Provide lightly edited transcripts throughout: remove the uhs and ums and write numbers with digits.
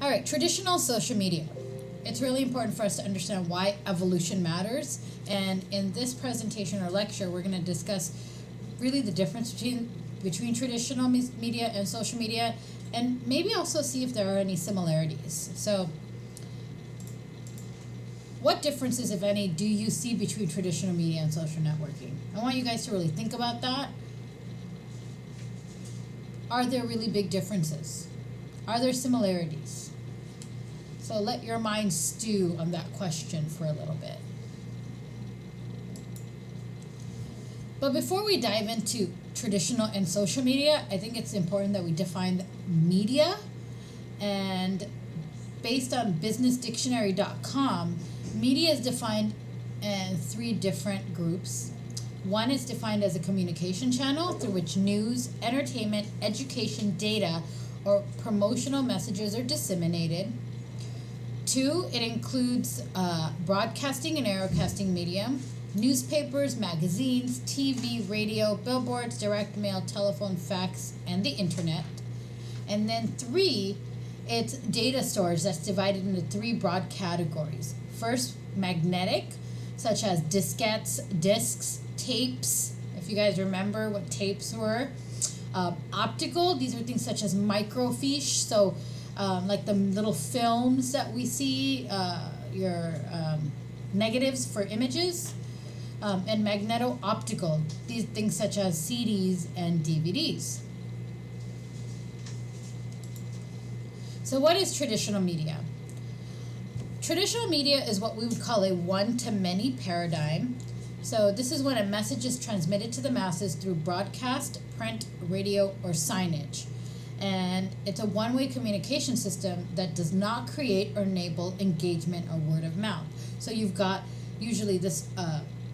All right, traditional social media. It's really important for us to understand why evolution matters. And in this presentation or lecture, we're going to discuss really the difference between traditional media and social media, and maybe also see if there are any similarities. So what differences, if any, do you see between traditional media and social networking? I want you guys to really think about that. Are there really big differences? Are there similarities? So let your mind stew on that question for a little bit. But before we dive into traditional and social media, I think it's important that we define media. And based on businessdictionary.com, media is defined in 3 different groups. One is defined as a communication channel through which news, entertainment, education, data, or promotional messages are disseminated. 2, it includes broadcasting and aerocasting medium, newspapers, magazines, TV, radio, billboards, direct mail, telephone, fax, and the internet. And then 3, it's data storage that's divided into 3 broad categories. First, magnetic, such as diskettes, discs, tapes, if you guys remember what tapes were. Optical, these are things such as microfiche, so like the little films that we see, your negatives for images, and magneto-optical, these things such as CDs and DVDs. So what is traditional media? Traditional media is what we would call a one-to-many paradigm. So this is when a message is transmitted to the masses through broadcast, print, radio, or signage. And it's a one-way communication system that does not create or enable engagement or word of mouth. So you've got usually this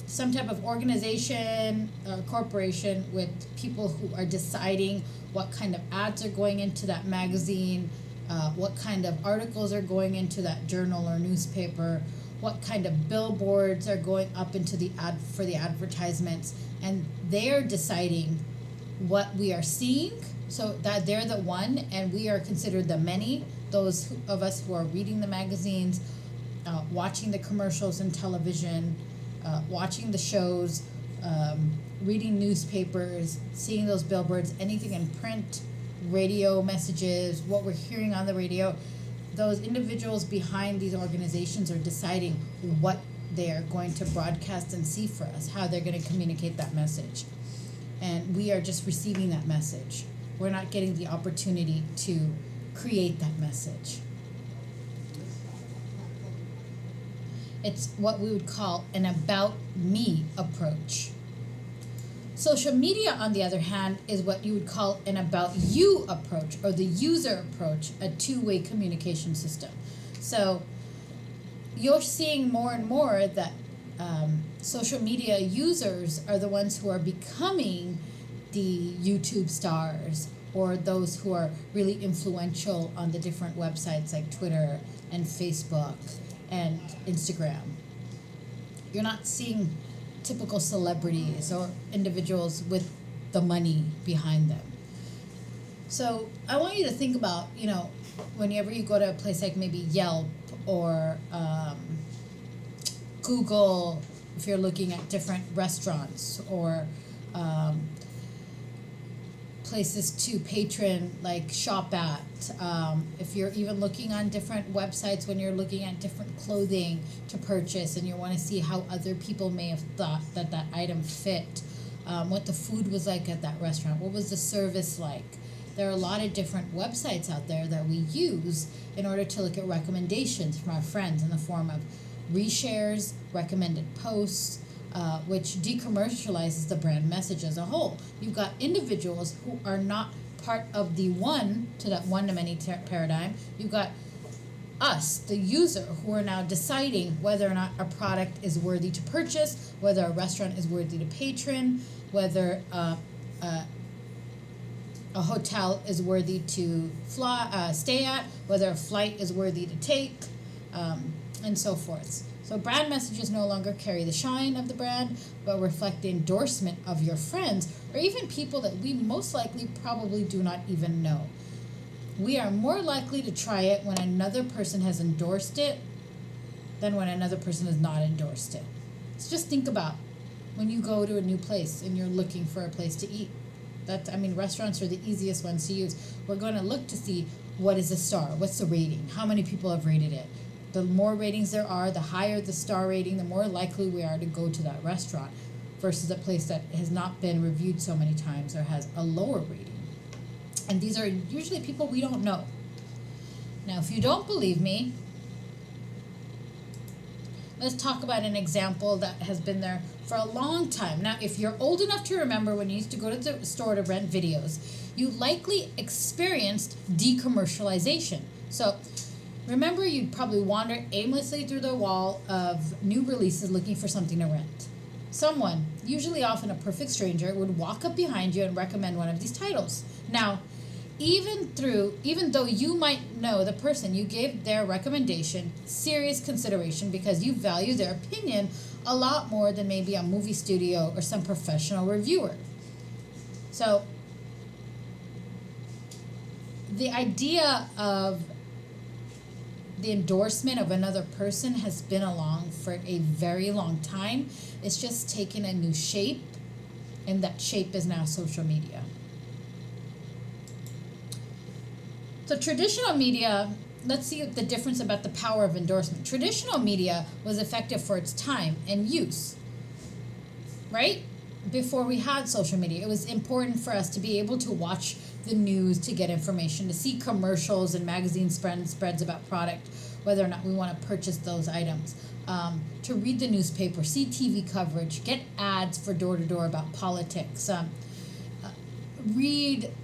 some type of organization or corporation with people who are deciding what kind of ads are going into that magazine, what kind of articles are going into that journal or newspaper, what kind of billboards are going up into the ad for the advertisements, and they're deciding what we are seeing. So that they're the one, and we are considered the many, those of us who are reading the magazines, watching the commercials in television, watching the shows, reading newspapers, seeing those billboards, anything in print, radio messages, what we're hearing on the radio. Those individuals behind these organizations are deciding what they're going to broadcast and see for us, how they're going to communicate that message. And we are just receiving that message. We're not getting the opportunity to create that message. It's what we would call an about me approach. Social media, on the other hand, is what you would call an about you approach, or the user approach, a two-way communication system. So you're seeing more and more that social media users are the ones who are becoming the YouTube stars, or those who are really influential on the different websites like Twitter and Facebook and Instagram. You're not seeing typical celebrities or individuals with the money behind them. So I want you to think about, whenever you go to a place like maybe Yelp or Google, if you're looking at different restaurants, or places to patron, like shop at. If you're even looking on different websites, when you're looking at different clothing to purchase and you want to see how other people may have thought that that item fit, what the food was like at that restaurant, what was the service like. There are a lot of different websites out there that we use in order to look at recommendations from our friends in the form of reshares, recommended posts, which decommercializes the brand message as a whole. You've got individuals who are not part of the one-to-many paradigm. You've got us, the user, who are now deciding whether or not a product is worthy to purchase, whether a restaurant is worthy to patron, whether a hotel is worthy to stay at, whether a flight is worthy to take, and so forth. So brand messages no longer carry the shine of the brand, but reflect the endorsement of your friends, or even people that we most likely probably do not even know. we are more likely to try it when another person has endorsed it than when another person has not endorsed it. So just think about when you go to a new place and you're looking for a place to eat. Restaurants are the easiest ones to use. We're going to look to see what is the star, what's the rating, how many people have rated it. The more ratings there are, the higher the star rating, the more likely we are to go to that restaurant versus a place that has not been reviewed so many times or has a lower rating. And these are usually people we don't know. Now, if you don't believe me, let's talk about an example that has been there for a long time. Now, if you're old enough to remember when you used to go to the store to rent videos, you likely experienced decommercialization. So remember, you'd probably wander aimlessly through the wall of new releases looking for something to rent. Someone, usually often a perfect stranger, would walk up behind you and recommend one of these titles. Now, even though you might know the person, you gave their recommendation serious consideration because you value their opinion a lot more than maybe a movie studio or some professional reviewer. So the idea of the endorsement of another person has been along for a very long time. It's just taken a new shape, and that shape is now social media. So traditional media, let's see the difference about the power of endorsement. Traditional media was effective for its time and use, right? Before we had social media, it was important for us to be able to watch the news to get information, to see commercials and magazine spreads about product, whether or not we want to purchase those items, to read the newspaper, see TV coverage, get ads for door-to-door about politics,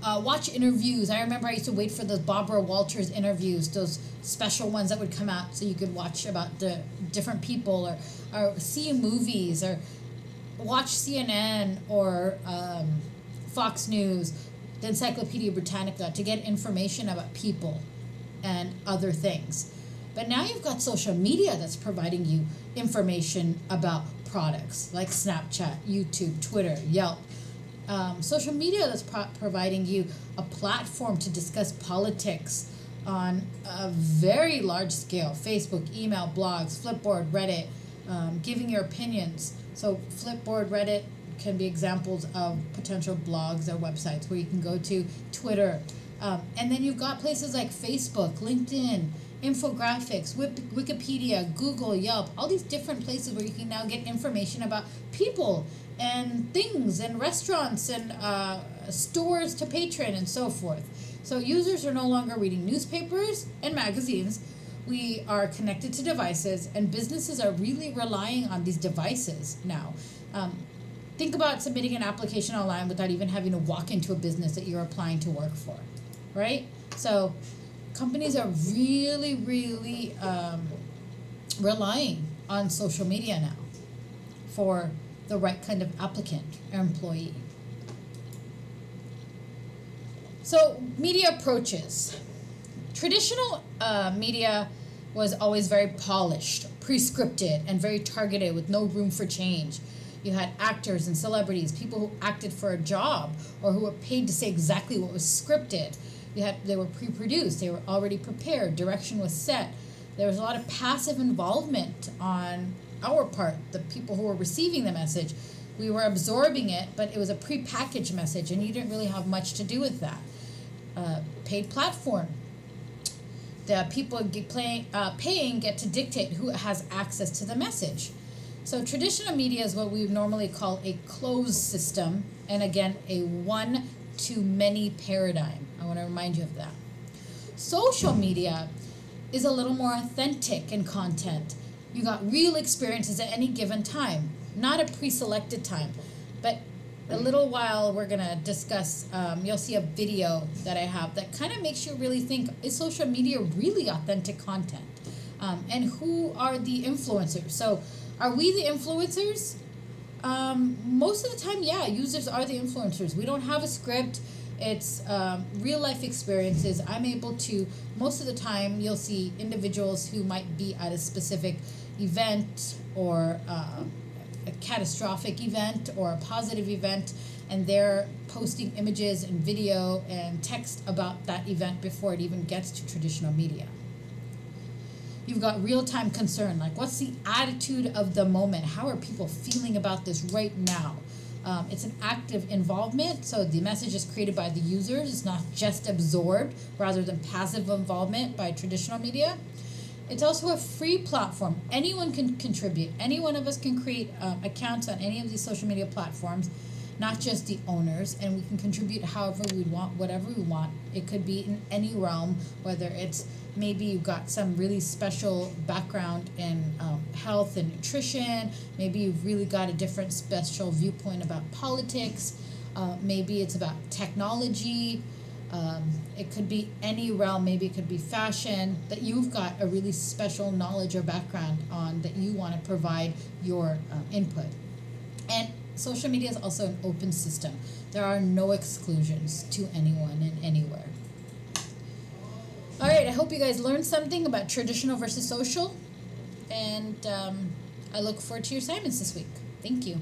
watch interviews. I remember I used to wait for those Barbara Walters interviews, those special ones that would come out so you could watch about the different people, or see movies, or watch CNN or Fox News, the Encyclopedia Britannica, to get information about people and other things. But now you've got social media that's providing you information about products like Snapchat, YouTube, Twitter, Yelp. Social media that's providing you a platform to discuss politics on a very large scale. Facebook, email, blogs, Flipboard, Reddit, giving your opinions. So Flipboard, Reddit can be examples of potential blogs or websites where you can go to. Twitter. And then you've got places like Facebook, LinkedIn, infographics, Wikipedia, Google, Yelp, all these different places where you can now get information about people and things and restaurants and stores to patron and so forth. So users are no longer reading newspapers and magazines. We are connected to devices, and businesses are really relying on these devices now. Think about submitting an application online without even having to walk into a business that you're applying to work for, right? So companies are really, really relying on social media now for the right kind of applicant or employee. So media approaches. Traditional media was always very polished, pre-scripted, and very targeted with no room for change. You had actors and celebrities, people who acted for a job or who were paid to say exactly what was scripted. They were pre-produced, they were already prepared, direction was set. There was a lot of passive involvement on our part, the people who were receiving the message. We were absorbing it, but it was a pre-packaged message, and you didn't really have much to do with that. Paid platform. The people paying get to dictate who has access to the message. So traditional media is what we would normally call a closed system, and again, a one-to-many paradigm. I want to remind you of that. Social media is a little more authentic in content. You got real experiences at any given time, not a pre-selected time. But a little while we're going to discuss, you'll see a video that I have that kind of makes you really think, is social media really authentic content? And who are the influencers? So are we the influencers? Most of the time, yeah, users are the influencers. We don't have a script. It's real life experiences. I'm able to, most of the time, you'll see individuals who might be at a specific event or a catastrophic event or a positive event, and they're posting images and video and text about that event before it even gets to traditional media. You've got real-time concern, like what's the attitude of the moment? How are people feeling about this right now? It's an active involvement, so the message is created by the users. It's not just absorbed rather than passive involvement by traditional media. It's also a free platform. Anyone can contribute. Any one of us can create accounts on any of these social media platforms, not just the owners, and we can contribute however we want, whatever we want. It could be in any realm, whether it's maybe you've got some really special background in health and nutrition, maybe you've really got a different special viewpoint about politics, maybe it's about technology, it could be any realm, maybe it could be fashion, that you've got a really special knowledge or background on that you want to provide your input. And social media is also an open system. There are no exclusions to anyone and anywhere. All right, I hope you guys learned something about traditional versus social, and I look forward to your assignments this week. Thank you.